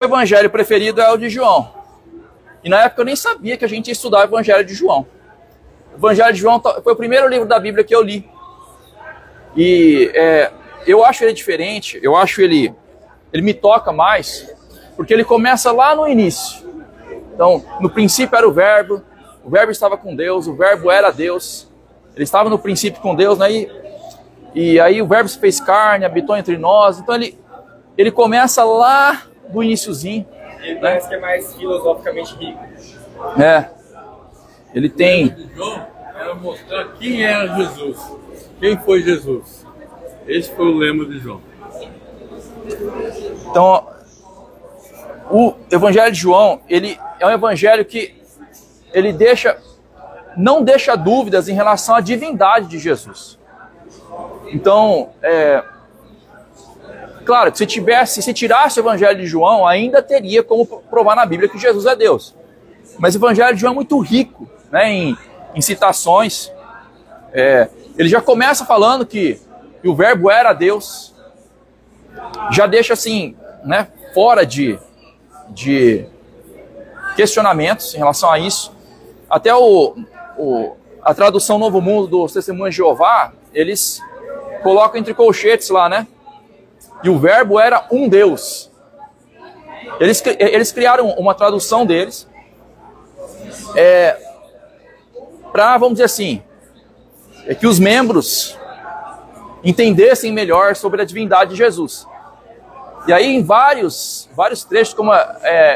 O evangelho preferido é o de João. E na época eu nem sabia que a gente ia estudar o evangelho de João. O evangelho de João foi o primeiro livro da Bíblia que eu li. E eu acho ele diferente, eu acho ele me toca mais, porque ele começa lá no início. Então, no princípio era o Verbo estava com Deus, o Verbo era Deus. Ele estava no princípio com Deus, né? E aí o Verbo se fez carne, habitou entre nós. Então ele começa lá do iniciozinho. Ele parece que é mais filosoficamente rico. Ele tem... João era mostrar quem era Jesus. Quem foi Jesus. Esse foi o lema de João. Então, o Evangelho de João, ele é um evangelho que ele não deixa dúvidas em relação à divindade de Jesus. Então, claro que se tirasse o Evangelho de João, ainda teria como provar na Bíblia que Jesus é Deus. Mas o Evangelho de João é muito rico, né, em citações. Ele já começa falando que o Verbo era Deus. Já deixa assim, né, fora de questionamentos em relação a isso. Até a tradução Novo Mundo dos Testemunhos de Jeová, eles colocam entre colchetes lá, né? E o Verbo era um Deus. Eles criaram uma tradução deles para, vamos dizer assim, que os membros entendessem melhor sobre a divindade de Jesus. E aí em vários trechos, como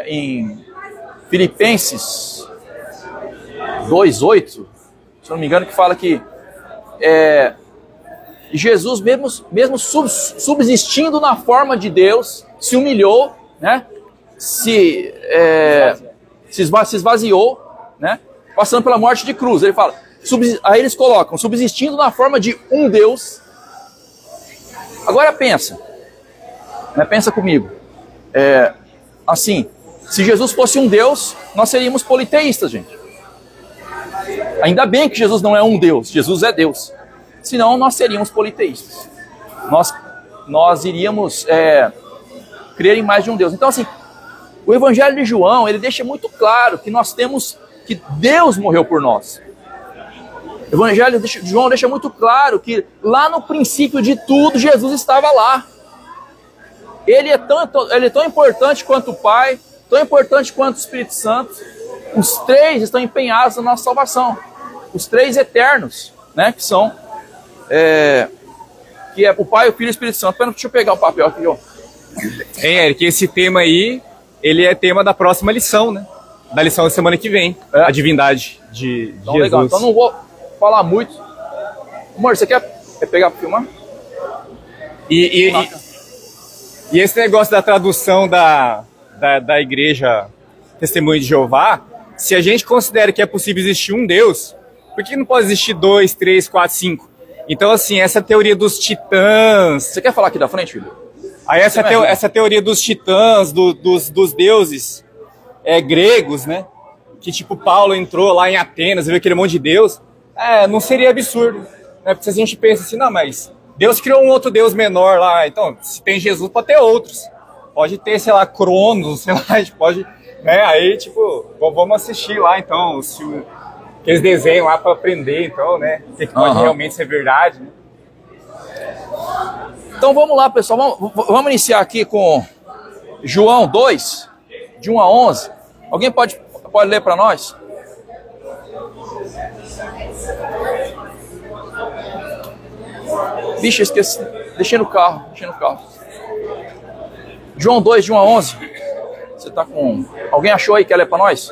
em Filipenses 2:8, se não me engano, que fala que Jesus, mesmo subsistindo na forma de Deus, se humilhou, né? se esvaziou, né? Passando pela morte de cruz. Ele fala, aí eles colocam, subsistindo na forma de um Deus. Agora pensa, né? Pensa comigo, assim, se Jesus fosse um Deus, nós seríamos politeístas, gente. Ainda bem que Jesus não é um Deus, Jesus é Deus. Senão nós seríamos politeístas. Nós iríamos crer em mais de um Deus. Então, assim, o Evangelho de João, ele deixa muito claro que Deus morreu por nós. O Evangelho de João deixa muito claro que lá no princípio de tudo, Jesus estava lá. Ele é tão importante quanto o Pai, tão importante quanto o Espírito Santo. Os três estão empenhados na nossa salvação. Os três eternos, né, que são que é o Pai, o Filho e o Espírito Santo. Deixa eu pegar o papel aqui, ó. Eric, esse tema aí, ele é tema da próxima lição, né? Da lição da semana que vem. A divindade de então, Jesus. Legal. Então não vou falar muito. Amor, você quer pegar para filmar? E esse negócio da tradução da igreja Testemunho de Jeová, se a gente considera que é possível existir um Deus, por que não pode existir 2, 3, 4, 5? Então, assim, essa teoria dos titãs... Você quer falar aqui da frente, filho? Aí essa teoria dos titãs, dos deuses gregos, né? Que tipo, Paulo entrou lá em Atenas e viu aquele monte de deus. Não seria absurdo, né? Porque se a gente pensa assim, não, mas Deus criou um outro deus menor lá. Então, se tem Jesus, pode ter outros. Pode ter, sei lá, Cronos, sei lá, a gente pode... Né? Aí, tipo, vamos assistir lá, então, aqueles desenhos lá para aprender, então, né? O que pode realmente ser verdade, né? Então vamos lá, pessoal, vamos iniciar aqui com João 2, de 1 a 11. Alguém pode ler para nós? Bicho, esqueci, deixei no carro. João 2, de 1 a 11. Você tá com... Alguém achou aí, quer ler para nós?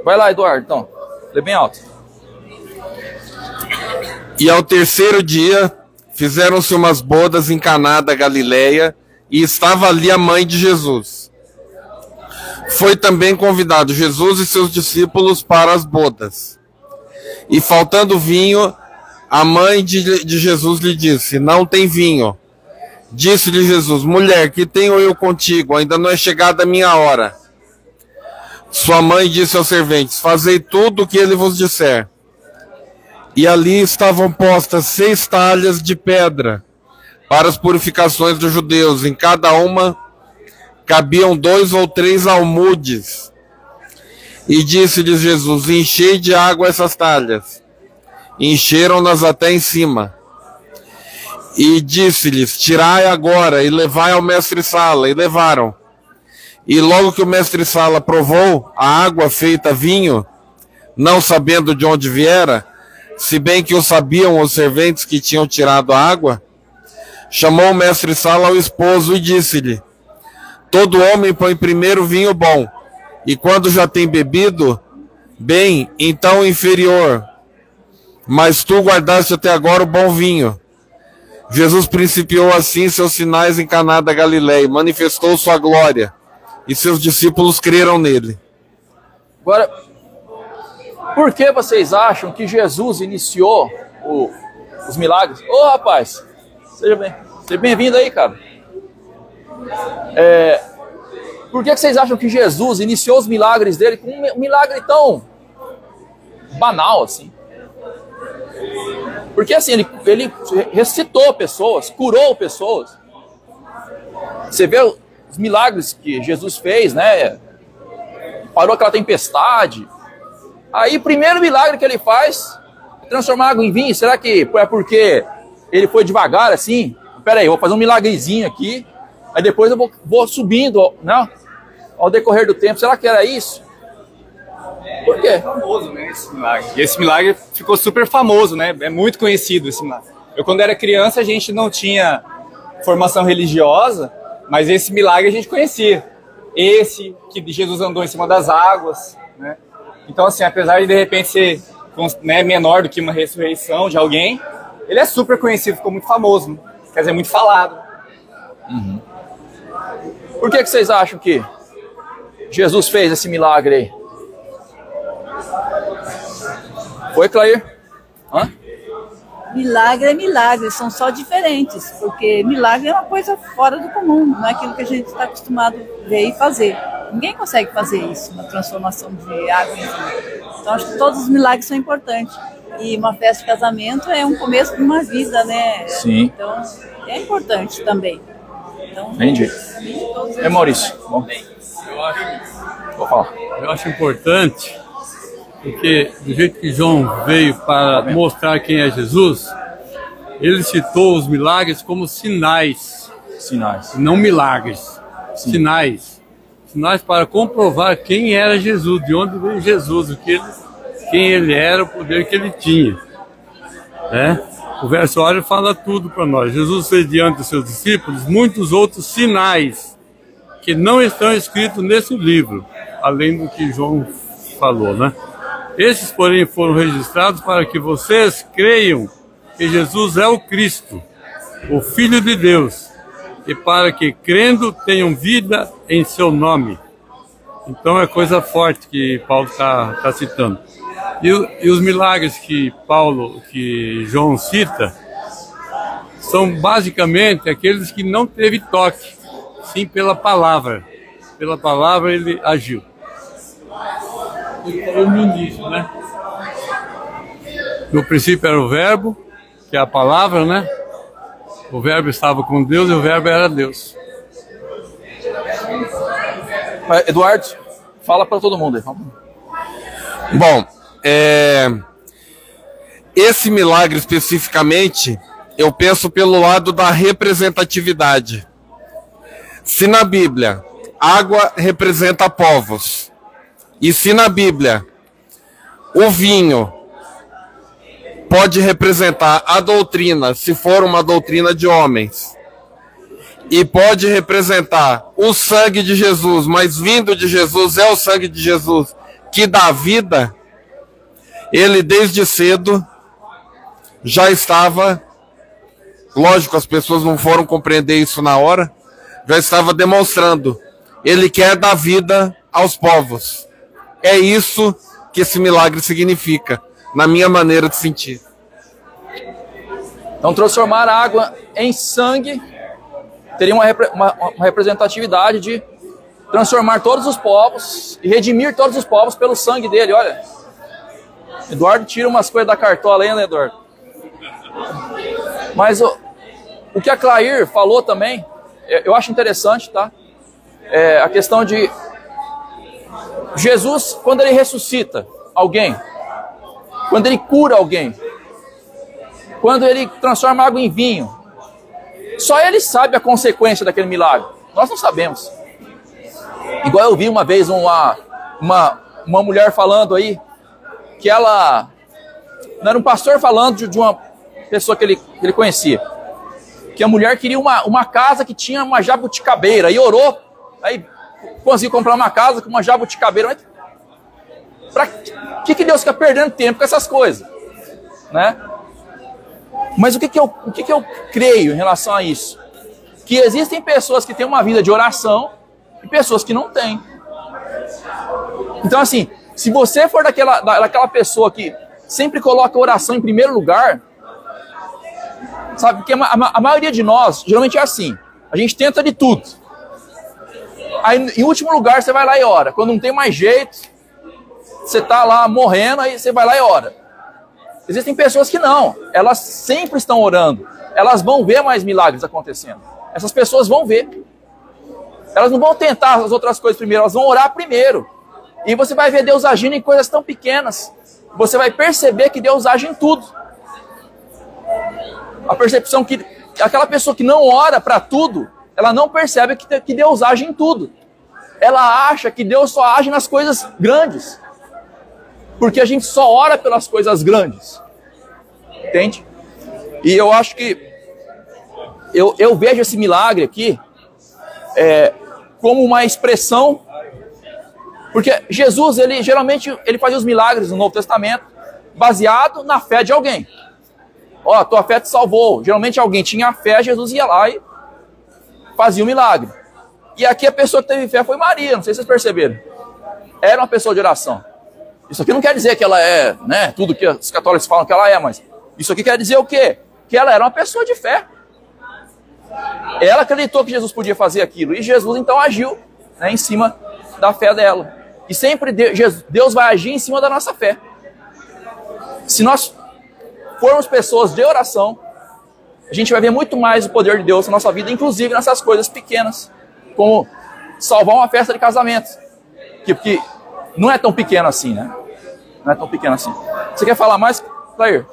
Vai lá, Eduardo, então. Lê bem alto. E ao terceiro dia, fizeram-se umas bodas em Caná da Galileia, e estava ali a mãe de Jesus. Foi também convidado Jesus e seus discípulos para as bodas. E faltando vinho, a mãe de Jesus lhe disse, não tem vinho. Disse-lhe Jesus, mulher, que tenho eu contigo? Ainda não é chegada a minha hora. Sua mãe disse aos serventes, fazei tudo o que ele vos disser. E ali estavam postas 6 talhas de pedra para as purificações dos judeus, em cada uma cabiam 2 ou 3 almudes. E disse-lhes Jesus: enchei de água essas talhas. Encheram-nas até em cima. E disse-lhes: tirai agora e levai ao mestre-sala. E levaram. E logo que o mestre-sala provou a água feita vinho, não sabendo de onde viera, se bem que o sabiam os serventes que tinham tirado a água, chamou o mestre-sala ao esposo e disse-lhe: todo homem põe primeiro vinho bom, e quando já tem bebido, bem, então o inferior. Mas tu guardaste até agora o bom vinho. Jesus principiou assim seus sinais em Caná da Galileia, manifestou sua glória, e seus discípulos creram nele. Agora, por que vocês acham que Jesus iniciou os milagres? Ô, rapaz, seja bem-vindo aí, cara. Por que vocês acham que Jesus iniciou os milagres dele com um milagre tão banal assim? Porque assim, ele ressuscitou pessoas, curou pessoas. Você vê os milagres que Jesus fez, né? Parou aquela tempestade. Aí, o primeiro milagre que ele faz é transformar água em vinho. Será que é porque ele foi devagar assim? Pera aí, eu vou fazer um milagrezinho aqui, aí depois eu vou subindo, né, ao decorrer do tempo. Será que era isso? Por quê? É famoso, né, esse milagre. E esse milagre ficou super famoso, né? É muito conhecido esse milagre. Eu, quando era criança, a gente não tinha formação religiosa, mas esse milagre a gente conhecia. Esse que Jesus andou em cima das águas, né? Então, assim, apesar de repente ser, né, menor do que uma ressurreição de alguém, ele é super conhecido, ficou muito famoso, né? Quer dizer, muito falado. Uhum. Por que vocês acham que Jesus fez esse milagre aí? Foi, Clair? Hã? Milagre é milagre, são só diferentes, porque milagre é uma coisa fora do comum, não é aquilo que a gente está acostumado a ver e fazer. Ninguém consegue fazer isso, uma transformação de água em vinho. Então acho que todos os milagres são importantes. E uma festa de casamento é um começo de uma vida, né? Sim. Então é importante também. Então, entendi. Maurício? Bom. Vou falar. Eu acho importante, porque do jeito que João veio para mostrar quem é Jesus, ele citou os milagres como sinais. Sinais. Não milagres. Sim. Sinais. Sinais para comprovar quem era Jesus, de onde veio Jesus, quem ele era, o poder que ele tinha. Né? O verso óleo fala tudo para nós. Jesus fez diante dos seus discípulos muitos outros sinais que não estão escritos nesse livro, além do que João falou, né? Esses, porém, foram registrados para que vocês creiam que Jesus é o Cristo, o Filho de Deus, e para que, crendo, tenham vida em seu nome. Então é coisa forte que Paulo está citando. E os milagres que João cita, são basicamente aqueles que não teve toque, sim pela palavra. Pela palavra ele agiu. Ele falou no início, né? No princípio era o verbo, que é a palavra, né? O verbo estava com Deus e o verbo era Deus. Eduardo, fala para todo mundo aí. Bom, esse milagre especificamente, eu penso pelo lado da representatividade. Se na Bíblia água representa povos, e se na Bíblia o vinho pode representar a doutrina, se for uma doutrina de homens, e pode representar o sangue de Jesus, mas vindo de Jesus é o sangue de Jesus que dá vida, ele desde cedo já estava, lógico, as pessoas não foram compreender isso na hora, já estava demonstrando, ele quer dar vida aos povos. É isso que esse milagre significa, na minha maneira de sentir. Então, transformar a água em sangue teria uma representatividade de transformar todos os povos e redimir todos os povos pelo sangue dele. Olha, Eduardo tira umas coisas da cartola aí, né, Eduardo? Mas o que a Clair falou também, eu acho interessante, tá? a questão de Jesus, quando ele ressuscita alguém, quando ele cura alguém, quando ele transforma água em vinho, só ele sabe a consequência daquele milagre. Nós não sabemos. Igual eu vi uma vez uma mulher falando aí, que ela... Não era um pastor falando de uma pessoa que ele conhecia. Que a mulher queria uma casa que tinha uma jabuticabeira. E orou, aí conseguiu comprar uma casa com uma jabuticabeira. Para que Deus fica perdendo tempo com essas coisas? Né? Mas o que eu creio em relação a isso? Que existem pessoas que têm uma vida de oração e pessoas que não têm. Então assim, se você for daquela pessoa que sempre coloca a oração em primeiro lugar, sabe, que a maioria de nós, geralmente é assim, a gente tenta de tudo. Aí, em último lugar, você vai lá e ora. Quando não tem mais jeito, você está lá morrendo, aí você vai lá e ora. Existem pessoas que não, elas sempre estão orando. Elas vão ver mais milagres acontecendo. Essas pessoas vão ver. Elas não vão tentar as outras coisas primeiro, elas vão orar primeiro. E você vai ver Deus agindo em coisas tão pequenas. Você vai perceber que Deus age em tudo. A percepção que aquela pessoa que não ora para tudo, ela não percebe que Deus age em tudo. Ela acha que Deus só age nas coisas grandes. Porque a gente só ora pelas coisas grandes. Entende? E eu acho que eu vejo esse milagre aqui como uma expressão, porque Jesus, geralmente ele fazia os milagres no Novo Testamento baseado na fé de alguém. Ó, tua fé te salvou. Geralmente alguém tinha fé, Jesus ia lá e fazia o milagre. E aqui a pessoa que teve fé foi Maria, não sei se vocês perceberam. Era uma pessoa de oração. Isso aqui não quer dizer que ela é, né, tudo que os católicos falam que ela é, mas isso aqui quer dizer o quê? Que ela era uma pessoa de fé. Ela acreditou que Jesus podia fazer aquilo. E Jesus então agiu, né, em cima da fé dela. E sempre Deus vai agir em cima da nossa fé. Se nós formos pessoas de oração, a gente vai ver muito mais o poder de Deus na nossa vida, inclusive nessas coisas pequenas, como salvar uma festa de casamento. Que não é tão pequeno assim, né? Não é tão pequeno assim. Você quer falar mais, Clair?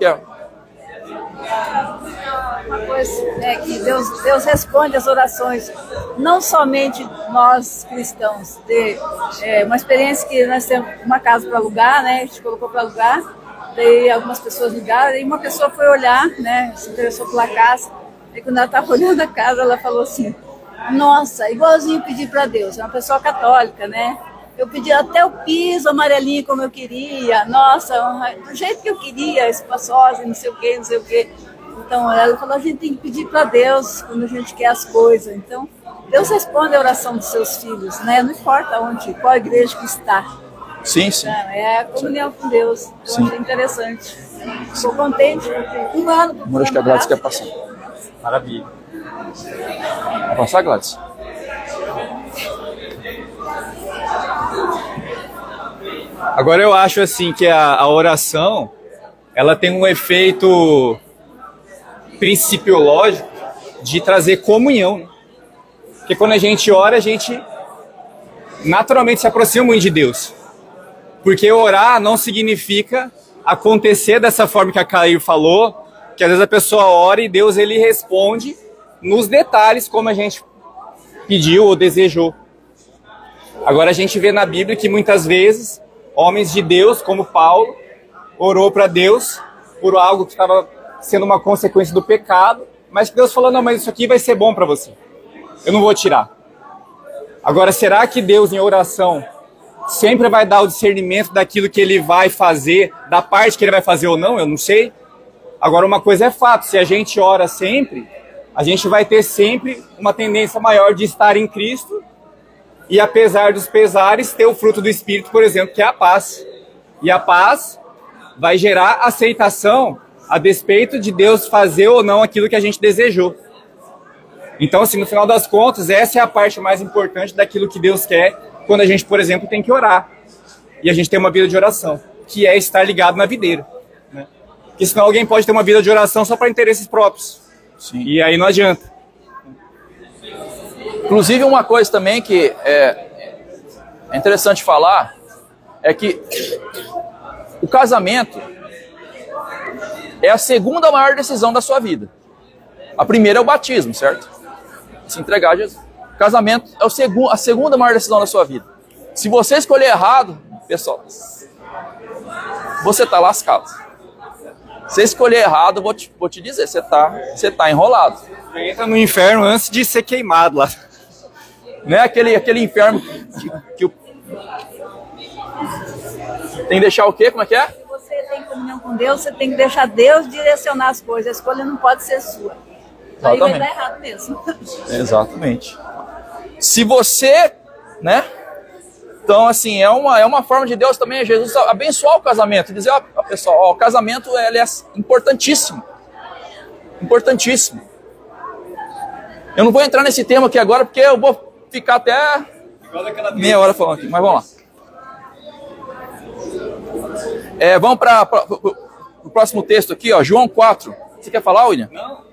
Uma coisa é que Deus responde as orações, não somente nós cristãos. Uma experiência que nós temos uma casa para alugar, né? A gente colocou para alugar, daí algumas pessoas ligaram, e uma pessoa foi olhar, né? Se interessou pela casa, e quando ela estava olhando a casa, ela falou assim: nossa, igualzinho pedir para Deus. É uma pessoa católica, né? Eu pedi até o piso amarelinho como eu queria, nossa, do jeito que eu queria, espaçosa, não sei o quê, não sei o quê. Então, ela falou, a gente tem que pedir para Deus quando a gente quer as coisas. Então, Deus responde a oração dos seus filhos, né? Não importa onde, qual igreja que está. Sim, sim. É a comunhão com Deus. Eu achei interessante. Estou contente, porque um ano... Amor, acho que a Gladys quer passar. Maravilha. Vai passar, Gladys? Agora eu acho assim que a oração, ela tem um efeito principiológico de trazer comunhão. Porque quando a gente ora, a gente naturalmente se aproxima muito de Deus. Porque orar não significa acontecer dessa forma que a Clair falou, que às vezes a pessoa ora e Deus ele responde nos detalhes como a gente pediu ou desejou. Agora a gente vê na Bíblia que muitas vezes homens de Deus, como Paulo, orou para Deus por algo que estava sendo uma consequência do pecado, mas que Deus falou, não, mas isso aqui vai ser bom para você. Eu não vou tirar. Agora, será que Deus em oração sempre vai dar o discernimento daquilo que ele vai fazer, da parte que ele vai fazer ou não? Eu não sei. Agora, uma coisa é fato, se a gente ora sempre, a gente vai ter sempre uma tendência maior de estar em Cristo e, apesar dos pesares, ter o fruto do Espírito, por exemplo, que é a paz. E a paz vai gerar aceitação a despeito de Deus fazer ou não aquilo que a gente desejou. Então, assim, no final das contas, essa é a parte mais importante daquilo que Deus quer quando a gente, por exemplo, tem que orar. E a gente tem uma vida de oração, que é estar ligado na videira. Né? Porque senão alguém pode ter uma vida de oração só para interesses próprios. Sim. E aí não adianta. Inclusive, uma coisa também que é interessante falar é que o casamento é a segunda maior decisão da sua vida. A primeira é o batismo, certo? Se entregar a Jesus. O casamento é a segunda maior decisão da sua vida. Se você escolher errado, pessoal, você está lascado. Se escolher errado, vou te dizer, você tá enrolado. Você entra no inferno antes de ser queimado lá. Não é aquele inferno que tem que deixar o quê? Como é que é? Se você tem comunhão com Deus, você tem que deixar Deus direcionar as coisas. A escolha não pode ser sua. Aí vai dar errado mesmo. Exatamente. Se você, né? Então, assim, é uma forma de Deus também, Jesus abençoar o casamento. Dizer, ó, pessoal, ó, o casamento ele é importantíssimo. Importantíssimo. Eu não vou entrar nesse tema aqui agora, porque eu vou ficar até meia hora falando aqui, mas vamos lá. Vamos para o próximo texto aqui, ó, João 4. Você quer falar, William? Não,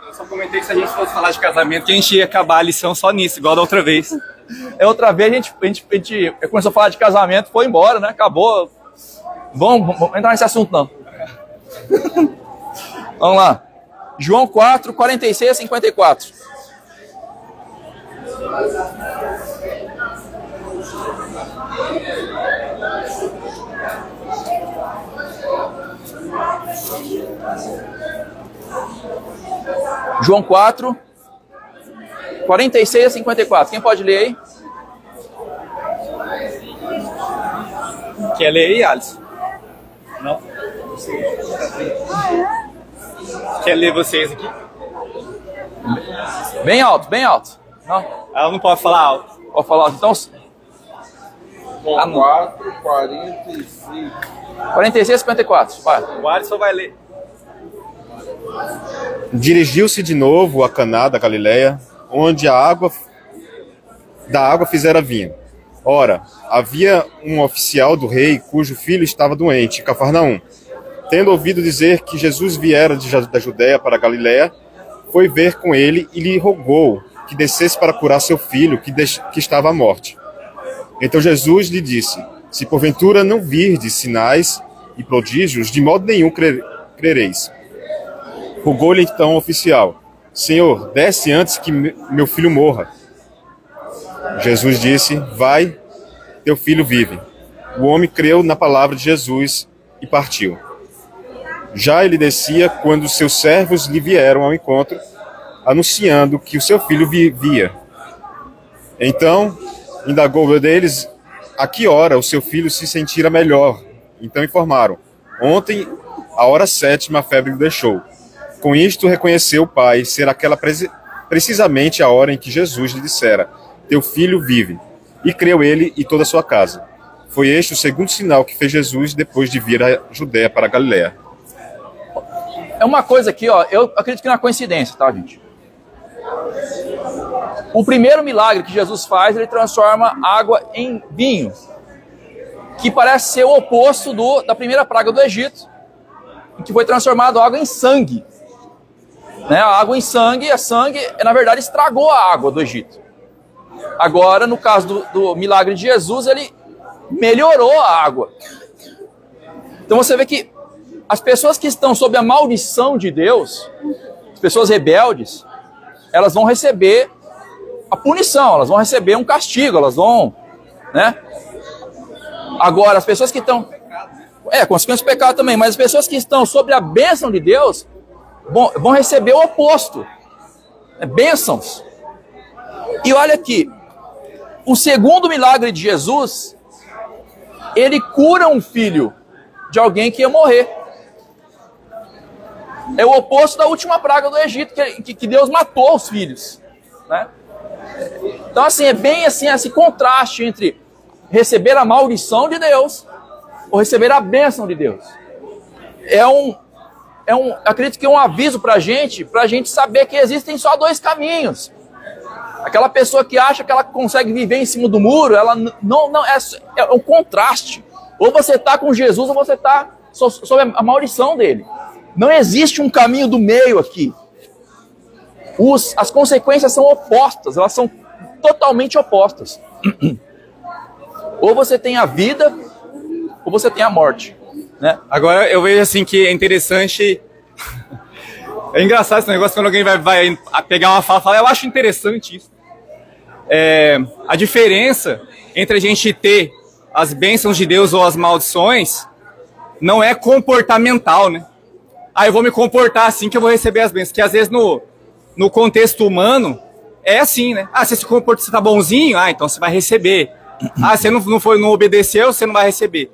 eu só comentei que se a gente fosse falar de casamento, que a gente ia acabar a lição só nisso, igual da outra vez. Outra vez a gente começou a falar de casamento, foi embora, né? Acabou. Vamos entrar nesse assunto, não. Vamos lá. João 4, 46 a 54. João 4, 46 a 54. Quem pode ler aí? Quer ler aí, Alisson? Não? Quer ler vocês aqui? Bem alto, bem alto. Não? Ela não pode falar alto. Pode falar alto. Então, 4, 46. 46 a 54. Vai. O Alisson vai ler. Dirigiu-se de novo a Caná da Galileia, onde da água fizera vinho. Ora, havia um oficial do rei cujo filho estava doente, em Cafarnaum. Tendo ouvido dizer que Jesus viera da Judéia para a Galileia, foi ver com ele e lhe rogou que descesse para curar seu filho, que estava à morte. Então Jesus lhe disse: se porventura não virdes sinais e prodígios, de modo nenhum crereis. Rogou-lhe então o oficial: Senhor, desce antes que meu filho morra. Jesus disse: vai, teu filho vive. O homem creu na palavra de Jesus e partiu. Já ele descia quando seus servos lhe vieram ao encontro, anunciando que o seu filho vivia. Então, indagou deles a que hora o seu filho se sentira melhor. Então informaram: ontem, à hora 7, a febre o deixou. Com isto reconheceu o pai ser aquela precisamente a hora em que Jesus lhe dissera: teu filho vive. E creu ele e toda a sua casa. Foi este o segundo sinal que fez Jesus depois de vir a Judéia para a Galileia. É uma coisa aqui, ó, eu acredito que não é coincidência, tá, gente? O primeiro milagre que Jesus faz, ele transforma água em vinho, que parece ser o oposto da primeira praga do Egito, em que foi transformado água em sangue. Né? A água em sangue, na verdade, estragou a água do Egito. Agora, no caso do milagre de Jesus, ele melhorou a água. Então você vê que as pessoas que estão sob a maldição de Deus, as pessoas rebeldes, elas vão receber a punição, elas vão receber um castigo, elas vão, né? Agora, as pessoas que estão... consequência do pecado também, mas as pessoas que estão sob a bênção de Deus vão receber o oposto. Bênçãos. E olha aqui, o segundo milagre de Jesus, ele cura um filho de alguém que ia morrer. É o oposto da última praga do Egito, que Deus matou os filhos. Né? Então, assim, é bem assim, esse contraste entre receber a maldição de Deus ou receber a bênção de Deus. Acredito que é um aviso para a gente saber que existem só dois caminhos. Aquela pessoa que acha que ela consegue viver em cima do muro, ela não é um contraste. Ou você está com Jesus ou você está sob a maldição dele. Não existe um caminho do meio aqui. As consequências são opostas, elas são totalmente opostas. Ou você tem a vida, ou você tem a morte, né? Agora eu vejo assim que é interessante. É engraçado esse negócio quando alguém vai pegar uma fala, eu acho interessante isso. A diferença entre a gente ter as bênçãos de Deus ou as maldições não é comportamental, né? Eu vou me comportar assim que eu vou receber as bênçãos. Que às vezes no contexto humano é assim, né? Você se comporta, você tá bonzinho, então você vai receber. Você não obedeceu, você não vai receber.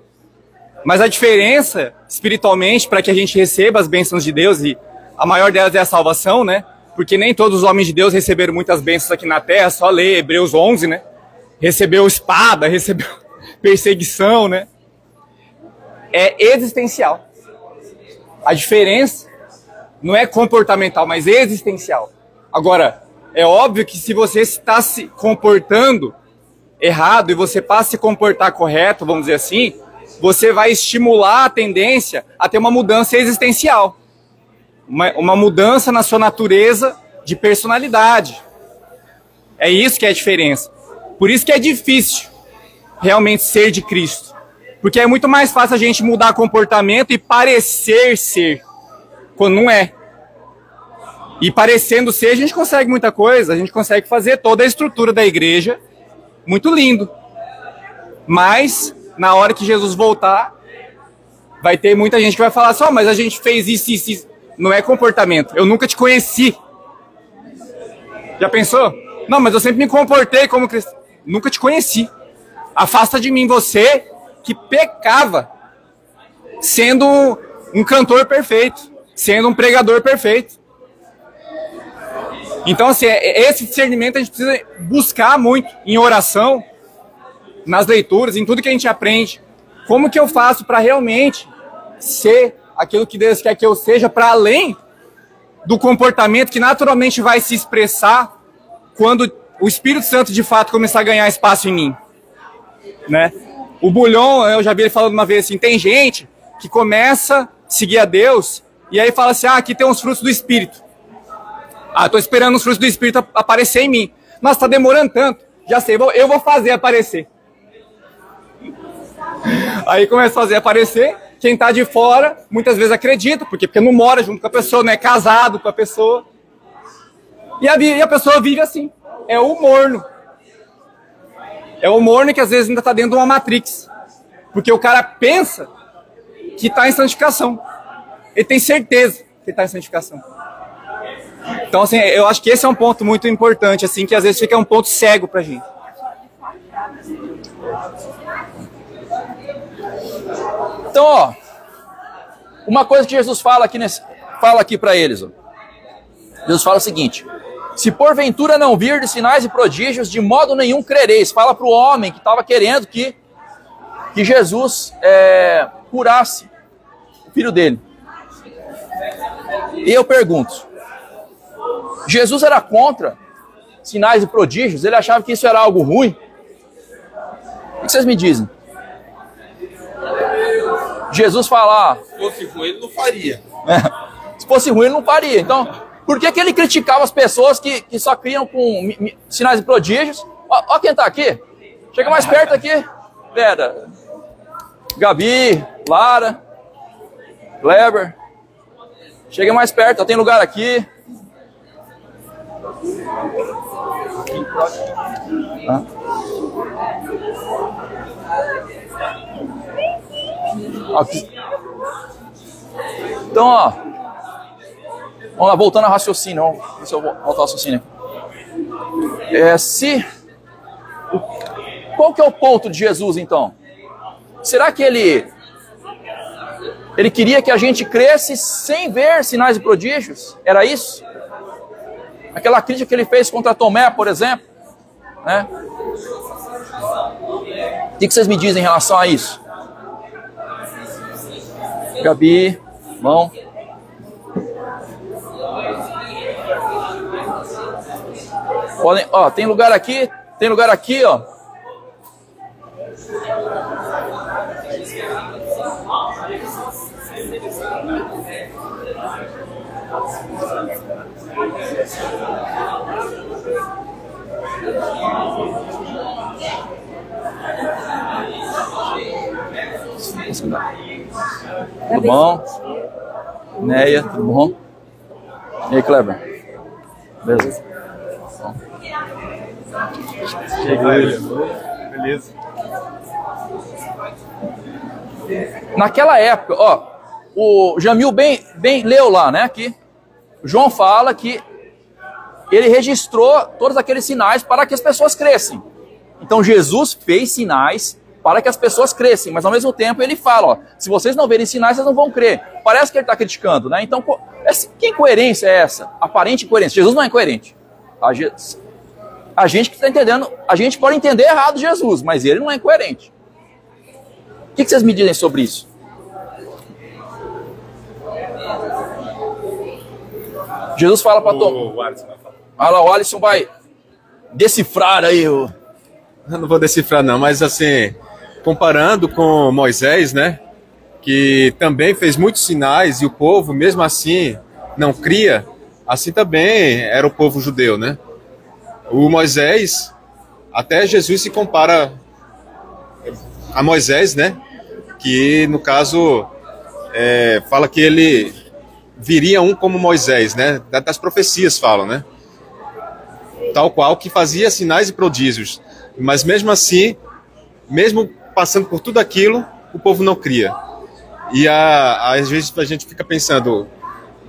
Mas a diferença, espiritualmente, para que a gente receba as bênçãos de Deus, e a maior delas é a salvação, né? Porque nem todos os homens de Deus receberam muitas bênçãos aqui na terra, só ler Hebreus 11, né? Recebeu espada, recebeu perseguição, né? É existencial. A diferença não é comportamental, mas existencial. Agora, é óbvio que se você está se comportando errado e você passa a se comportar correto, vamos dizer assim, você vai estimular a tendência a ter uma mudança existencial. Uma mudança na sua natureza de personalidade. É isso que é a diferença. Por isso que é difícil realmente ser de Cristo. Porque é muito mais fácil a gente mudar comportamento e parecer ser, quando não é. E parecendo ser, a gente consegue muita coisa. A gente consegue fazer toda a estrutura da igreja muito lindo. Mas, na hora que Jesus voltar, vai ter muita gente que vai falar assim, mas a gente fez isso, isso, isso. Não é comportamento. Eu nunca te conheci. Já pensou? Não, mas eu sempre me comportei como cristão. Nunca te conheci. Afasta de mim você que pecava sendo um cantor perfeito, sendo um pregador perfeito. Então, assim, esse discernimento a gente precisa buscar muito em oração, nas leituras, em tudo que a gente aprende. Como que eu faço para realmente ser aquilo que Deus quer que eu seja, para além do comportamento que naturalmente vai se expressar quando o Espírito Santo de fato começar a ganhar espaço em mim, né? O Bulhon, eu já vi ele falando uma vez assim, tem gente que começa a seguir a Deus e aí fala assim, aqui tem uns frutos do Espírito. Tô esperando os frutos do Espírito aparecer em mim. Nossa, tá demorando tanto. Já sei, eu vou fazer aparecer. Aí começa a fazer aparecer. Quem tá de fora, muitas vezes acredita, porque não mora junto com a pessoa, não é casado com a pessoa. E a pessoa vive assim. É o morno. É o morno que às vezes ainda tá dentro de uma matrix. Porque o cara pensa que tá em santificação. Ele tem certeza que tá em santificação. Então, assim, eu acho que esse é um ponto muito importante, assim, que às vezes fica um ponto cego pra gente. Então, uma coisa que Jesus fala aqui para eles, Jesus fala o seguinte: se porventura não vir de sinais e prodígios, de modo nenhum crereis. Fala para o homem que estava querendo que Jesus curasse o filho dele. E eu pergunto, Jesus era contra sinais e prodígios? Ele achava que isso era algo ruim? O que vocês me dizem? Jesus falar... Se fosse ruim, ele não faria. Se fosse ruim, ele não faria. Então, por que ele criticava as pessoas que só criam com sinais e prodígios? Ó quem tá aqui. Chega mais perto aqui. Vera, Gabi, Lara, Kleber. Chega mais perto, tem lugar aqui. Aqui. Então, vamos lá, voltando ao raciocínio. Vamos ver se eu vou voltar ao raciocínio aqui. Qual que é o ponto de Jesus, então? Será que ele queria que a gente cresce sem ver sinais e prodígios? Era isso? Aquela crítica que ele fez contra Tomé, por exemplo, né? O que vocês me dizem em relação a isso? Gabi, bom. Podem, tem lugar aqui, ó. Tudo bom? Neia, tudo bom? E aí, Kleber? Beleza? Beleza. Naquela época, ó, o Jamil bem leu lá, né, aqui. João fala que ele registrou todos aqueles sinais para que as pessoas crescem. Então Jesus fez sinais para que as pessoas crescem, mas ao mesmo tempo ele fala, ó, se vocês não verem sinais, vocês não vão crer. Parece que ele está criticando, né? Então, que incoerência é essa? Aparente incoerência. Jesus não é incoerente. A gente que está entendendo, a gente pode entender errado Jesus, mas ele não é incoerente. O que vocês me dizem sobre isso? Jesus fala para Tom. O Alisson vai decifrar aí. Eu não vou decifrar não, mas assim, comparando com Moisés, né, que também fez muitos sinais e o povo, mesmo assim, não cria, assim também era o povo judeu, né? O Moisés, até Jesus se compara a Moisés, né, que no caso fala que ele viria um como Moisés, né, das profecias falam, né, tal qual que fazia sinais e prodígios, mas mesmo assim, mesmo passando por tudo aquilo, o povo não cria. E às vezes a gente fica pensando,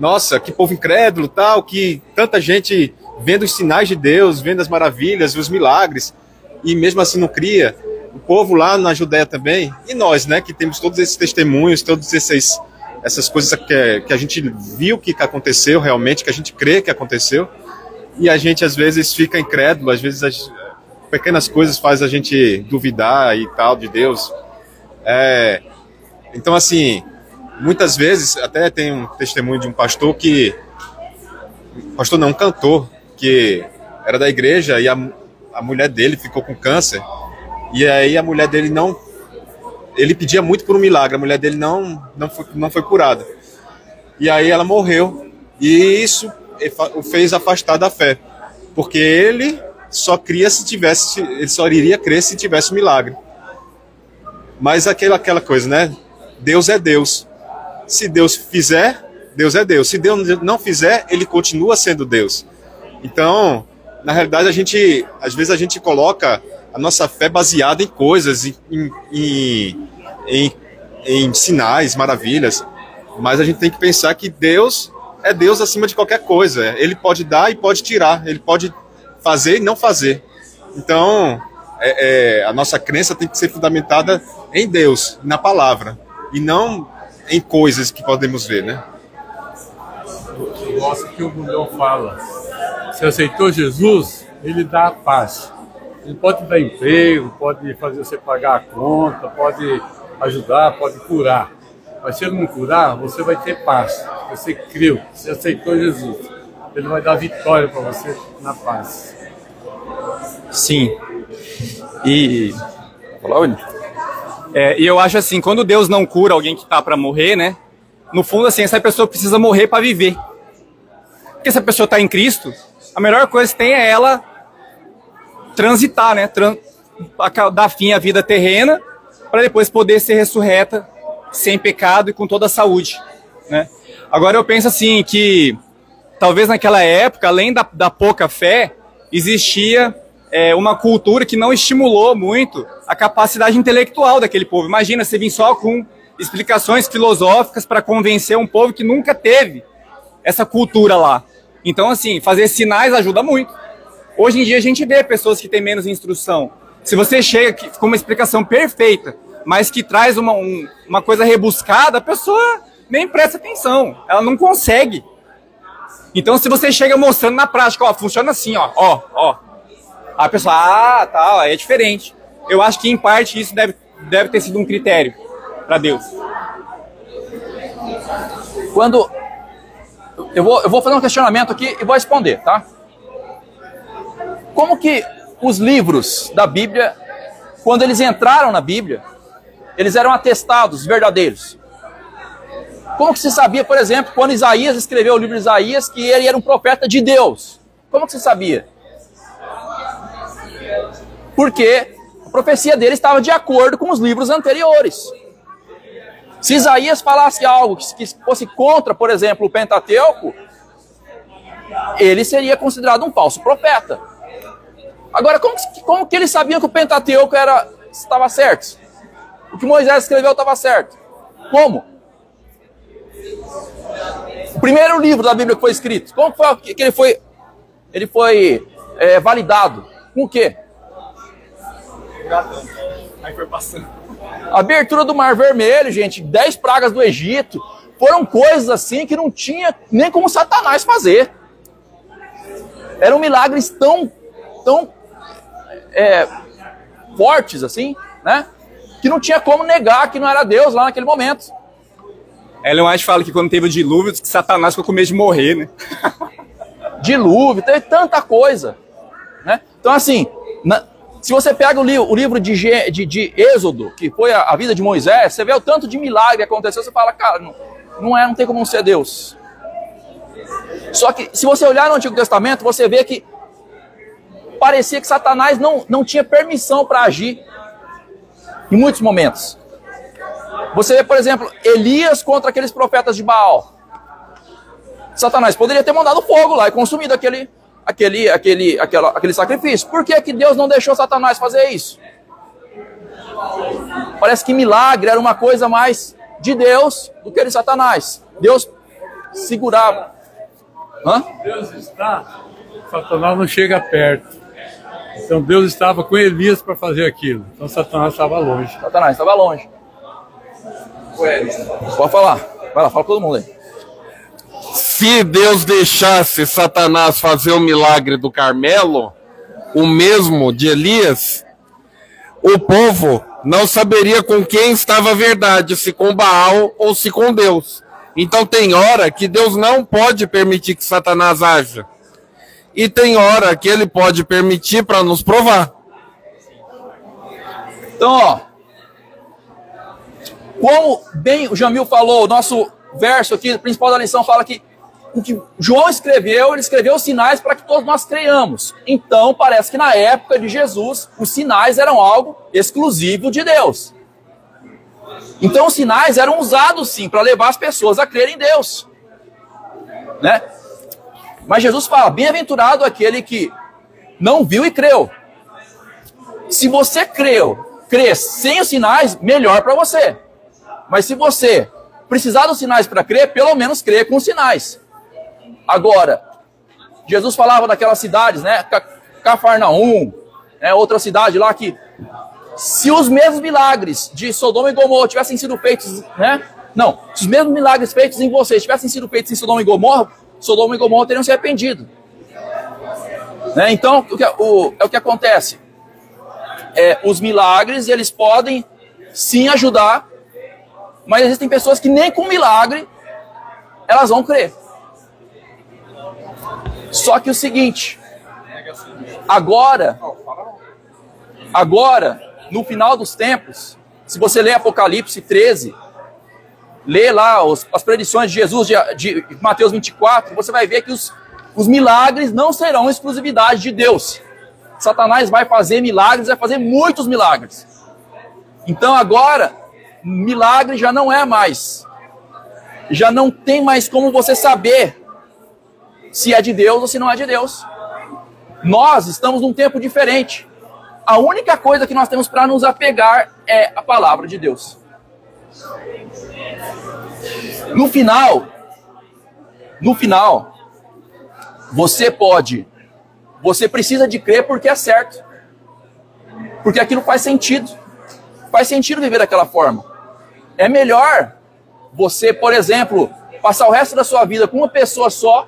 nossa, que povo incrédulo, tal, que tanta gente vendo os sinais de Deus, vendo as maravilhas, os milagres, e mesmo assim não cria. O povo lá na Judéia também, e nós, né, que temos todos esses testemunhos, todas essas coisas que a gente viu que aconteceu realmente, que a gente crê que aconteceu, e a gente às vezes fica incrédulo, às vezes as pequenas coisas fazem a gente duvidar e tal de Deus. Então assim, muitas vezes, até tem um testemunho de um pastor um cantor, que era da igreja e a mulher dele ficou com câncer, e aí a mulher dele ele pedia muito por um milagre, a mulher dele não foi curada. E aí ela morreu, e isso o fez afastar da fé, porque ele só iria crer se tivesse um milagre. Mas aquela coisa, né? Deus é Deus. Se Deus fizer, Deus é Deus. Se Deus não fizer, ele continua sendo Deus. Então, na realidade, às vezes a gente coloca a nossa fé baseada em coisas, em sinais, maravilhas, mas a gente tem que pensar que Deus é Deus acima de qualquer coisa. Ele pode dar e pode tirar, ele pode fazer e não fazer. Então, a nossa crença tem que ser fundamentada em Deus, na palavra, e não em coisas que podemos ver, né? Eu gosto que o Bulhão fala. Se aceitou Jesus, ele dá a paz. Ele pode dar emprego, pode fazer você pagar a conta, pode ajudar, pode curar. Mas se ele não curar, você vai ter paz. Você creu, você aceitou Jesus. Ele vai dar vitória para você na paz. Sim. E eu acho assim, quando Deus não cura alguém que está para morrer, né? No fundo, assim, essa pessoa precisa morrer para viver. Porque se a pessoa está em Cristo, a melhor coisa que tem é ela transitar, né? Dar fim à vida terrena, para depois poder ser ressurreta sem pecado e com toda a saúde, né? Agora eu penso assim, que talvez naquela época, além da pouca fé, existia uma cultura que não estimulou muito a capacidade intelectual daquele povo. Imagina você vir só com explicações filosóficas para convencer um povo que nunca teve essa cultura lá. Então, assim, fazer sinais ajuda muito. Hoje em dia a gente vê pessoas que têm menos instrução. Se você chega com uma explicação perfeita, mas que traz uma coisa rebuscada, a pessoa nem presta atenção, ela não consegue. Então, se você chega mostrando na prática, ó, funciona assim, ó, a pessoa, tal, aí é diferente. Eu acho que, em parte, isso deve ter sido um critério para Deus. Quando... Eu vou fazer um questionamento aqui e vou responder, tá? Como que os livros da Bíblia, quando eles entraram na Bíblia, eles eram atestados verdadeiros? Como que se sabia, por exemplo, quando Isaías escreveu o livro de Isaías, que ele era um profeta de Deus? Como que se sabia? Porque a profecia dele estava de acordo com os livros anteriores. Se Isaías falasse algo que fosse contra, por exemplo, o Pentateuco, ele seria considerado um falso profeta. Agora, como que eles sabiam que o Pentateuco estava certo? O que Moisés escreveu estava certo. Como? O primeiro livro da Bíblia que foi escrito, como foi que ele foi validado? Com o quê? Aí foi passando. A abertura do Mar Vermelho, gente, 10 pragas do Egito, foram coisas assim que não tinha nem como Satanás fazer. Eram milagres tão fortes assim, né? Que não tinha como negar que não era Deus lá naquele momento. Ellen White fala que quando teve o dilúvio, que Satanás ficou com medo de morrer, né? Dilúvio, teve tanta coisa, né? Então assim, se você pega o livro de Êxodo, que foi a vida de Moisés, você vê o tanto de milagre que aconteceu, você fala, cara, não tem como não ser Deus. Só que se você olhar no Antigo Testamento, você vê que parecia que Satanás não tinha permissão para agir em muitos momentos. Você vê, por exemplo, Elias contra aqueles profetas de Baal. Satanás poderia ter mandado fogo lá e consumido aquele sacrifício. Por que Deus não deixou Satanás fazer isso? Parece que milagre era uma coisa mais de Deus do que de Satanás. Deus segurava. Hã? Deus está, Satanás não chega perto. Então Deus estava com Elias para fazer aquilo. Então Satanás estava longe. Satanás estava longe. Pode falar. Vai lá, fala todo mundo aí. Se Deus deixasse Satanás fazer o milagre do Carmelo, o mesmo de Elias, o povo não saberia com quem estava a verdade, se com Baal ou se com Deus. Então tem hora que Deus não pode permitir que Satanás haja. E tem hora que ele pode permitir para nos provar. Então, ó, como bem o Jamil falou, o nosso verso aqui, o principal da lição, fala que o que João escreveu, ele escreveu os sinais para que todos nós creiamos. Então, parece que na época de Jesus, os sinais eram algo exclusivo de Deus. Então, os sinais eram usados, sim, para levar as pessoas a crerem em Deus. Né? Mas Jesus fala, bem-aventurado aquele que não viu e creu. Se você crê sem os sinais, melhor para você. Mas se você precisar dos sinais para crer, pelo menos crê com os sinais. Agora, Jesus falava daquelas cidades, né? Cafarnaum, né? Outra cidade lá que, se os mesmos milagres de Sodoma e Gomorra tivessem sido feitos, né? Não, se os mesmos milagres feitos em vocês tivessem sido feitos em Sodoma e Gomorra teriam se arrependido. Né? Então, o que acontece? Os milagres, eles podem sim ajudar, mas existem pessoas que nem com milagre elas vão crer. Só que o seguinte, agora, no final dos tempos, se você ler Apocalipse 13, lê lá as predições de Jesus de Mateus 24, você vai ver que os milagres não serão exclusividade de Deus. Satanás vai fazer milagres, vai fazer muitos milagres. Então agora, milagre já não é mais. Já não tem mais como você saber se é de Deus ou se não é de Deus. Nós estamos num tempo diferente. A única coisa que nós temos para nos apegar é a palavra de Deus. No final, você precisa de crer porque é certo. Porque aquilo faz sentido. Faz sentido viver daquela forma. É melhor você, por exemplo, passar o resto da sua vida com uma pessoa só.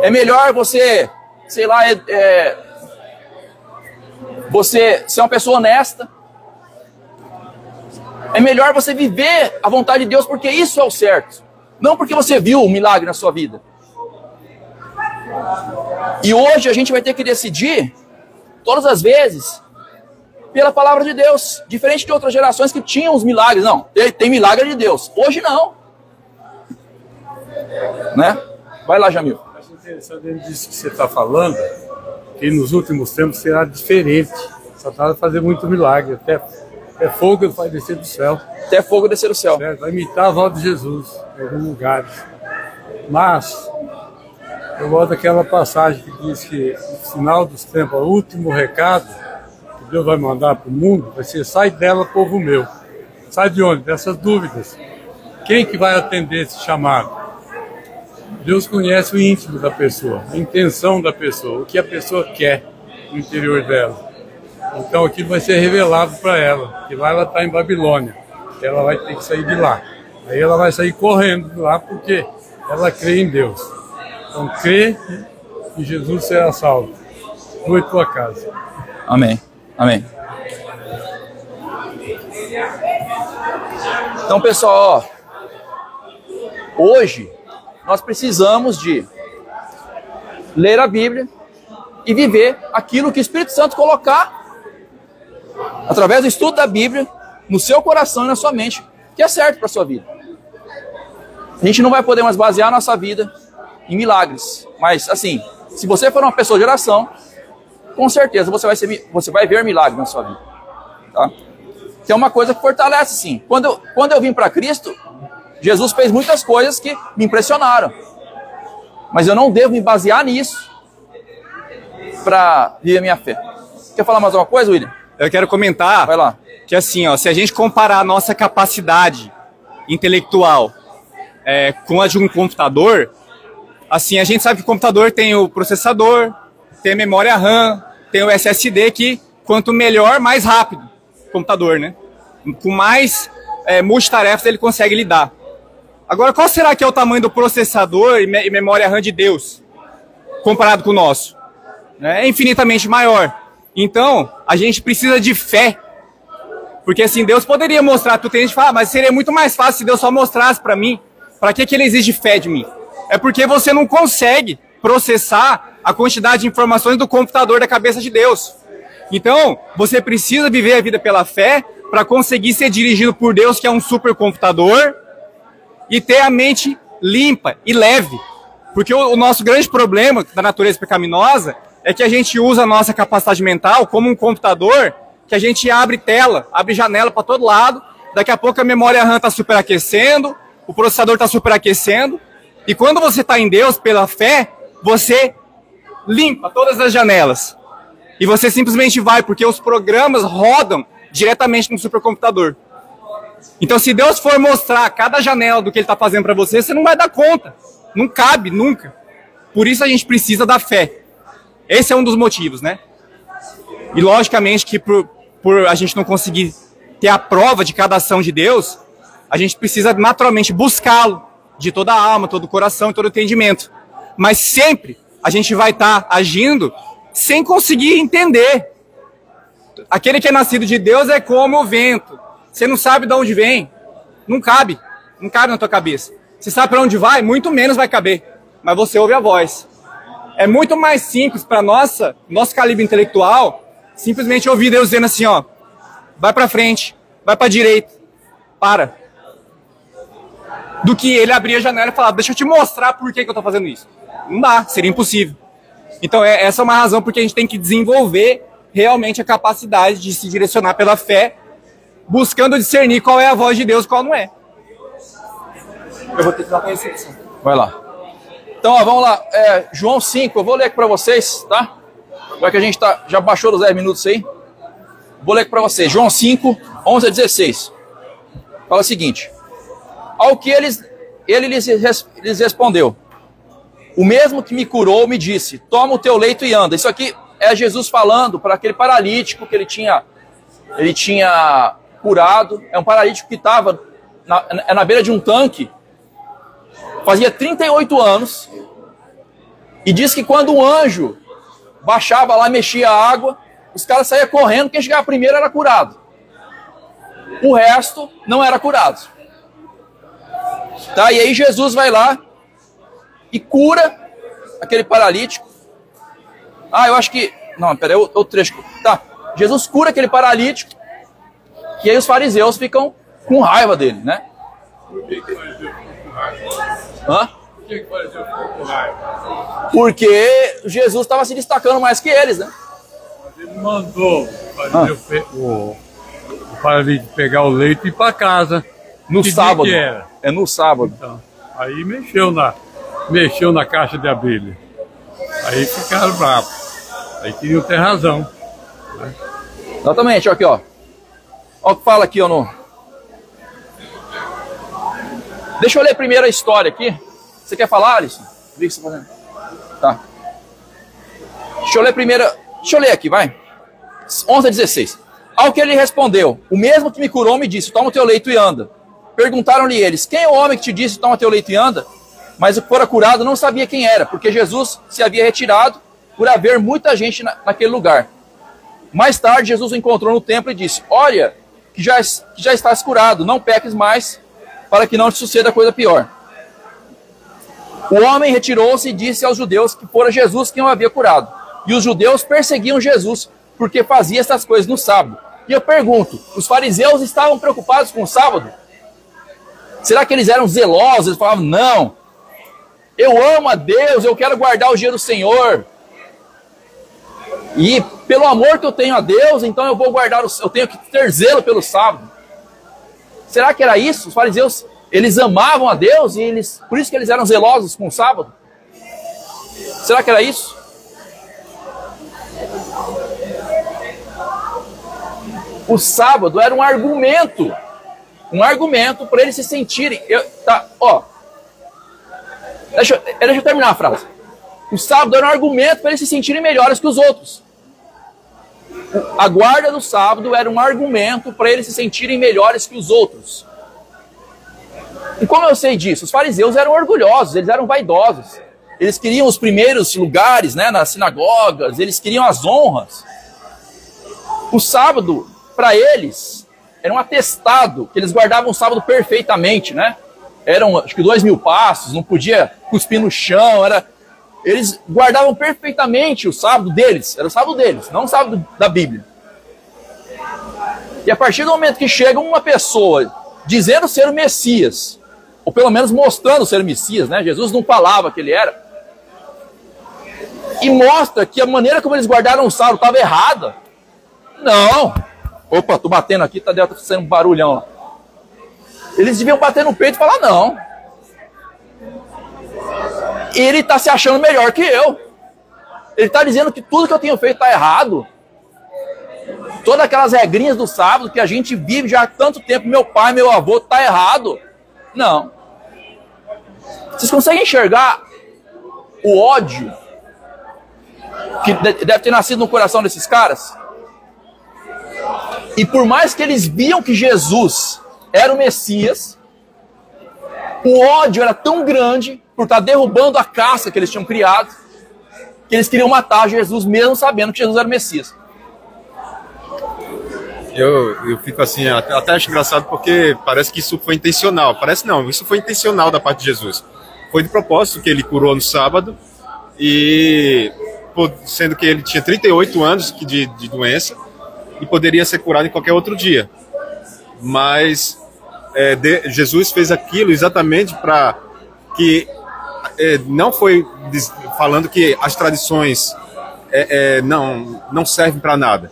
É melhor você, sei lá, você ser uma pessoa honesta. É melhor você viver a vontade de Deus porque isso é o certo. Não porque você viu um milagre na sua vida. E hoje a gente vai ter que decidir, todas as vezes, pela palavra de Deus. Diferente de outras gerações que tinham os milagres. Não, tem milagre de Deus. Hoje não. Né? Vai lá, Jamil. Acho interessante disso que você está falando, que nos últimos tempos será diferente. Satanás vai fazer muito milagre, até É fogo ele vai descer do céu. Até fogo descer do céu. Certo? Vai imitar a voz de Jesus em alguns lugares. Mas eu gosto daquela passagem que diz que no final dos tempos, o último recado que Deus vai mandar para o mundo vai ser: sai dela, povo meu. Sai de onde? Dessas dúvidas. Quem que vai atender esse chamado? Deus conhece o íntimo da pessoa, a intenção da pessoa, o que a pessoa quer no interior dela. Então aquilo vai ser revelado para ela, que lá ela está em Babilônia. Ela vai ter que sair de lá. Aí ela vai sair correndo de lá porque ela crê em Deus. Então crê e Jesus será salvo. Tu e tua casa. Amém. Amém. Então, pessoal, ó, hoje nós precisamos de ler a Bíblia e viver aquilo que o Espírito Santo colocar através do estudo da Bíblia no seu coração e na sua mente, que é certo para a sua vida. A gente não vai poder mais basear a nossa vida em milagres, mas assim, se você for uma pessoa de oração, com certeza você vai ver milagres na sua vida, tá? Que é uma coisa que fortalece, sim. Quando eu vim para Cristo, Jesus fez muitas coisas que me impressionaram, mas eu não devo me basear nisso para viver a minha fé. Quer falar mais alguma coisa, William? Eu quero comentar. Vai lá. Que assim, ó, se a gente comparar a nossa capacidade intelectual com a de um computador, assim, a gente sabe que o computador tem o processador, tem a memória RAM, tem o SSD, que quanto melhor, mais rápido o computador, né? Com mais multitarefas ele consegue lidar. Agora, qual será que é o tamanho do processador e memória RAM de Deus, comparado com o nosso? É infinitamente maior. Então, a gente precisa de fé. Porque assim, Deus poderia mostrar, tu tem gente que fala, mas seria muito mais fácil se Deus só mostrasse para mim. Para que ele exige fé de mim? É porque você não consegue processar a quantidade de informações do computador da cabeça de Deus. Então, você precisa viver a vida pela fé para conseguir ser dirigido por Deus, que é um supercomputador, e ter a mente limpa e leve. Porque o nosso grande problema da natureza pecaminosa é que a gente usa a nossa capacidade mental como um computador, que a gente abre tela, abre janela para todo lado, daqui a pouco a memória RAM está superaquecendo, o processador está superaquecendo, e quando você está em Deus pela fé, você limpa todas as janelas. E você simplesmente vai, porque os programas rodam diretamente no supercomputador. Então, se Deus for mostrar cada janela do que Ele está fazendo para você, você não vai dar conta. Não cabe, nunca. Por isso a gente precisa da fé. Esse é um dos motivos, né? E logicamente que por a gente não conseguir ter a prova de cada ação de Deus, a gente precisa naturalmente buscá-lo de toda a alma, todo o coração e todo o entendimento. Mas sempre a gente vai estar agindo sem conseguir entender. Aquele que é nascido de Deus é como o vento. Você não sabe de onde vem. Não cabe. Não cabe na tua cabeça. Você sabe para onde vai? Muito menos vai caber. Mas você ouve a voz. É muito mais simples para nosso calibre intelectual simplesmente ouvir Deus dizendo assim, ó, vai para frente, vai para direita, para. Do que ele abrir a janela e falar, deixa eu te mostrar por que eu estou fazendo isso. Não dá, seria impossível. Então essa é uma razão porque a gente tem que desenvolver realmente a capacidade de se direcionar pela fé, buscando discernir qual é a voz de Deus e qual não é. Eu vou ter que dar uma recepção. Vai lá. Então, ó, vamos lá. João 5, eu vou ler aqui para vocês, tá? Já que a gente já baixou dos 10 minutos aí. Vou ler aqui para vocês. João 5, 11 a 16. Fala o seguinte. Ao que ele lhes respondeu. O mesmo que me curou me disse, toma o teu leito e anda. Isso aqui é Jesus falando para aquele paralítico que ele tinha curado. É um paralítico que estava na beira de um tanque. Fazia 38 anos. E diz que quando um anjo baixava lá, mexia a água, os caras saíam correndo, quem chegava primeiro era curado. O resto não era curado. Tá? E aí Jesus vai lá e cura aquele paralítico. Eu acho que... Não, peraí, outro trecho. Tá, Jesus cura aquele paralítico e aí os fariseus ficam com raiva dele, né? Por que o fariseu ficou com raiva? Hã? Por que o fariseu ficou com raiva? Porque Jesus estava se destacando mais que eles, né? Ele mandou o para ele pegar o leite e ir para casa. No Que dia sábado. que era? É no sábado. Então, aí mexeu na caixa de abelha. Aí ficaram bravos. Aí queriam ter razão. Exatamente, ó, aqui, ó. Ó o que fala aqui, ó, no... Deixa eu ler primeiro a história aqui. Você quer falar, Alisson? Vi que você tá fazendo. Tá. Deixa eu ler primeiro... Deixa eu ler aqui, vai. 11:16. Ao que ele respondeu, o mesmo que me curou me disse, toma o teu leito e anda. Perguntaram-lhe eles, quem é o homem que te disse, toma teu leito e anda? Mas o que fora curado não sabia quem era, porque Jesus se havia retirado por haver muita gente naquele lugar. Mais tarde, Jesus o encontrou no templo e disse, olha, que já estás curado, não peques mais, para que não te suceda coisa pior. O homem retirou-se e disse aos judeus que fora Jesus quem o havia curado. E os judeus perseguiam Jesus, porque fazia essas coisas no sábado. E eu pergunto, os fariseus estavam preocupados com o sábado? Será que eles eram zelosos? Eles falavam, não, eu amo a Deus, eu quero guardar o dia do Senhor. E pelo amor que eu tenho a Deus, então eu vou guardar, eu tenho que ter zelo pelo sábado. Será que era isso? Os fariseus, eles amavam a Deus e por isso que eles eram zelosos com o sábado? Será que era isso? O sábado era um argumento para eles se sentirem. Deixa eu terminar a frase. O sábado era um argumento para eles se sentirem melhores que os outros. A guarda do sábado era um argumento para eles se sentirem melhores que os outros. E como eu sei disso? Os fariseus eram orgulhosos, eles eram vaidosos. Eles queriam os primeiros lugares, né, nas sinagogas, eles queriam as honras. O sábado, para eles, era um atestado, que eles guardavam o sábado perfeitamente, né? Eram, acho que 2.000 passos, não podia cuspir no chão, eles guardavam perfeitamente o sábado deles, era o sábado deles, não o sábado da Bíblia. E a partir do momento que chega uma pessoa dizendo ser o Messias, ou pelo menos mostrando ser o Messias, né? Jesus não falava que ele era, e mostra que a maneira como eles guardaram o sábado estava errada. Não! Opa, tô batendo aqui, tá saindo um barulhão lá. Eles deviam bater no peito e falar, não. Ele tá se achando melhor que eu. Ele tá dizendo que tudo que eu tenho feito tá errado. Todas aquelas regrinhas do sábado que a gente vive já há tanto tempo, meu pai, meu avô, tá errado. Não. Vocês conseguem enxergar o ódio que deve ter nascido no coração desses caras? E por mais que eles viam que Jesus era o Messias, o ódio era tão grande por estar derrubando a casca que eles tinham criado, que eles queriam matar Jesus mesmo sabendo que Jesus era o Messias. Eu fico assim, até acho engraçado porque parece que isso foi intencional. Parece não, isso foi intencional da parte de Jesus. Foi de propósito que ele curou no sábado, e sendo que ele tinha 38 anos de doença, e poderia ser curado em qualquer outro dia. Mas Jesus fez aquilo exatamente para que não foi falando que as tradições não servem para nada.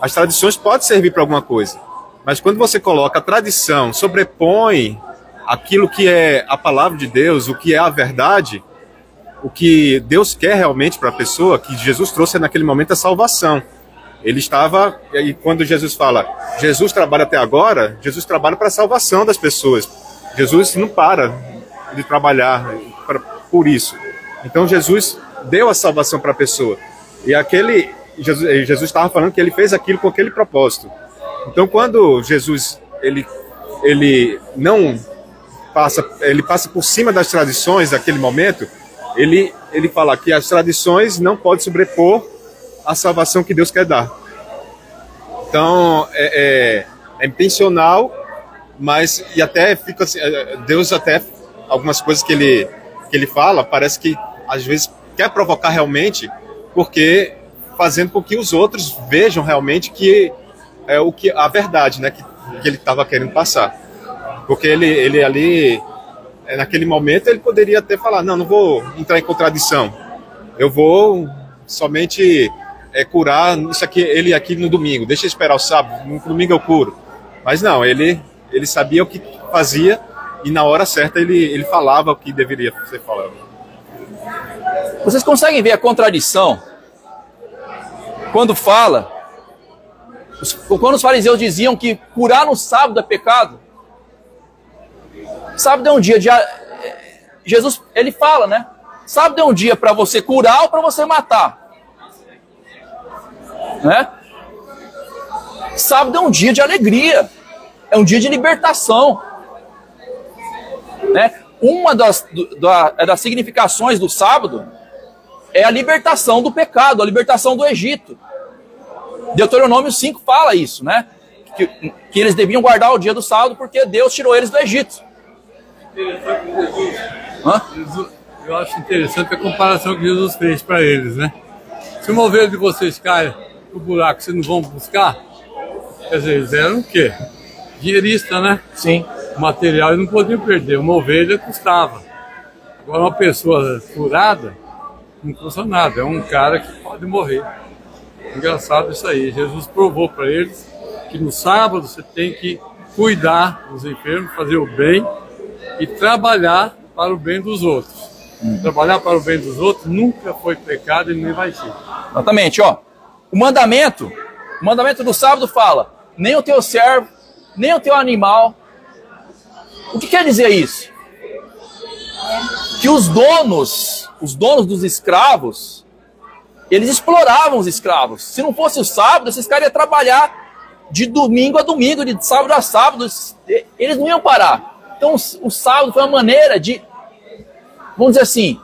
As tradições podem servir para alguma coisa, mas quando você coloca a tradição, sobrepõe aquilo que é a palavra de Deus, o que é a verdade, o que Deus quer realmente para a pessoa, que Jesus trouxe naquele momento a salvação. Ele estava, e quando Jesus fala, Jesus trabalha até agora, Jesus trabalha para a salvação das pessoas. Jesus não para de trabalhar por isso. Então Jesus deu a salvação para a pessoa. E Jesus estava falando que ele fez aquilo com aquele propósito. Então quando Jesus ele não passa, ele passa por cima das tradições daquele momento, ele fala que as tradições não podem sobrepor a salvação que Deus quer dar. Então é intencional, mas e até fica assim, Deus até algumas coisas que ele fala, parece que às vezes quer provocar realmente, porque fazendo com que os outros vejam realmente que é a verdade, né, que ele estava querendo passar. Porque ele ali, naquele momento, ele poderia até falar, não vou entrar em contradição, eu vou somente curar ele aqui no domingo, deixa eu esperar o sábado, no domingo eu curo. Mas não, ele sabia o que fazia e na hora certa ele falava o que deveria ser falado. Vocês conseguem ver a contradição? Quando os fariseus diziam que curar no sábado é pecado. Sábado é um dia de... Jesus, ele fala, né? Sábado é um dia para você curar ou para você matar. Né? Sábado é um dia de alegria. É um dia de libertação. Né? Uma das significações do sábado é a libertação do pecado, a libertação do Egito. Deuteronômio 5 fala isso, né? Que eles deviam guardar o dia do sábado porque Deus tirou eles do Egito. Eu acho interessante a comparação que Jesus fez para eles, né? Se uma ovelha de vocês cai no buraco, vocês não vão buscar? Quer dizer, eles eram o quê? Dinheirista, né? Sim. O material eles não podiam perder. Uma ovelha custava. Agora uma pessoa curada não custa nada. É um cara que pode morrer. Engraçado isso aí. Jesus provou para eles que no sábado você tem que cuidar dos enfermos, fazer o bem e trabalhar para o bem dos outros. Trabalhar para o bem dos outros nunca foi pecado e nem vai ser. Exatamente, ó. O mandamento do sábado fala: nem o teu servo, nem o teu animal. O que quer dizer isso? Que os donos dos escravos, eles exploravam os escravos. Se não fosse o sábado, esses caras iam trabalhar de domingo a domingo, de sábado a sábado. Eles não iam parar. Então o sábado foi uma maneira de, vamos dizer assim,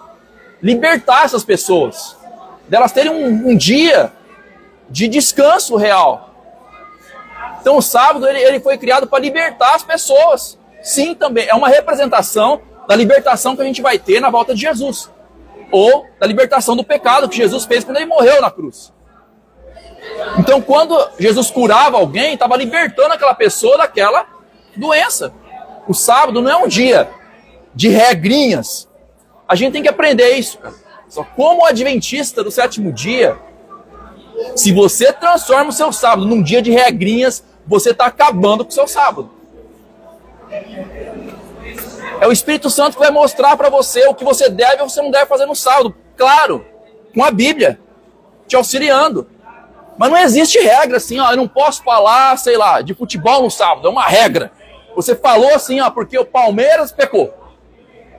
libertar essas pessoas. Delas terem um dia de descanso real. Então o sábado ele foi criado para libertar as pessoas. Sim, também. É uma representação da libertação que a gente vai ter na volta de Jesus. Ou da libertação do pecado que Jesus fez quando ele morreu na cruz. Então quando Jesus curava alguém, estava libertando aquela pessoa daquela doença. O sábado não é um dia de regrinhas. A gente tem que aprender isso, cara. Só como adventista do sétimo dia, se você transforma o seu sábado num dia de regrinhas, você está acabando com o seu sábado. É o Espírito Santo que vai mostrar para você o que você deve ou você não deve fazer no sábado. Claro, com a Bíblia, te auxiliando. Mas não existe regra assim, ó, eu não posso falar, sei lá, de futebol no sábado, é uma regra. Você falou assim, ó, porque o Palmeiras pecou.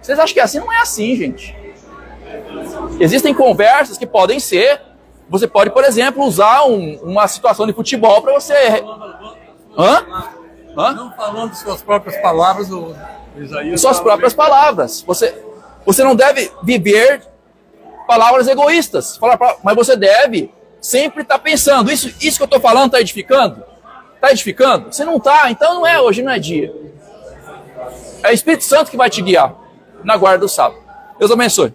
Vocês acham que é assim? Não é assim, gente. Existem conversas que podem ser. Você pode, por exemplo, usar uma situação de futebol para você... Não falando de suas próprias palavras, Isaías... Suas próprias palavras. Você não deve viver palavras egoístas. Mas você deve sempre estar pensando, isso que eu estou falando está edificando? Está edificando? Se não está, então não é hoje, não é dia. É o Espírito Santo que vai te guiar na guarda do sábado. Deus abençoe.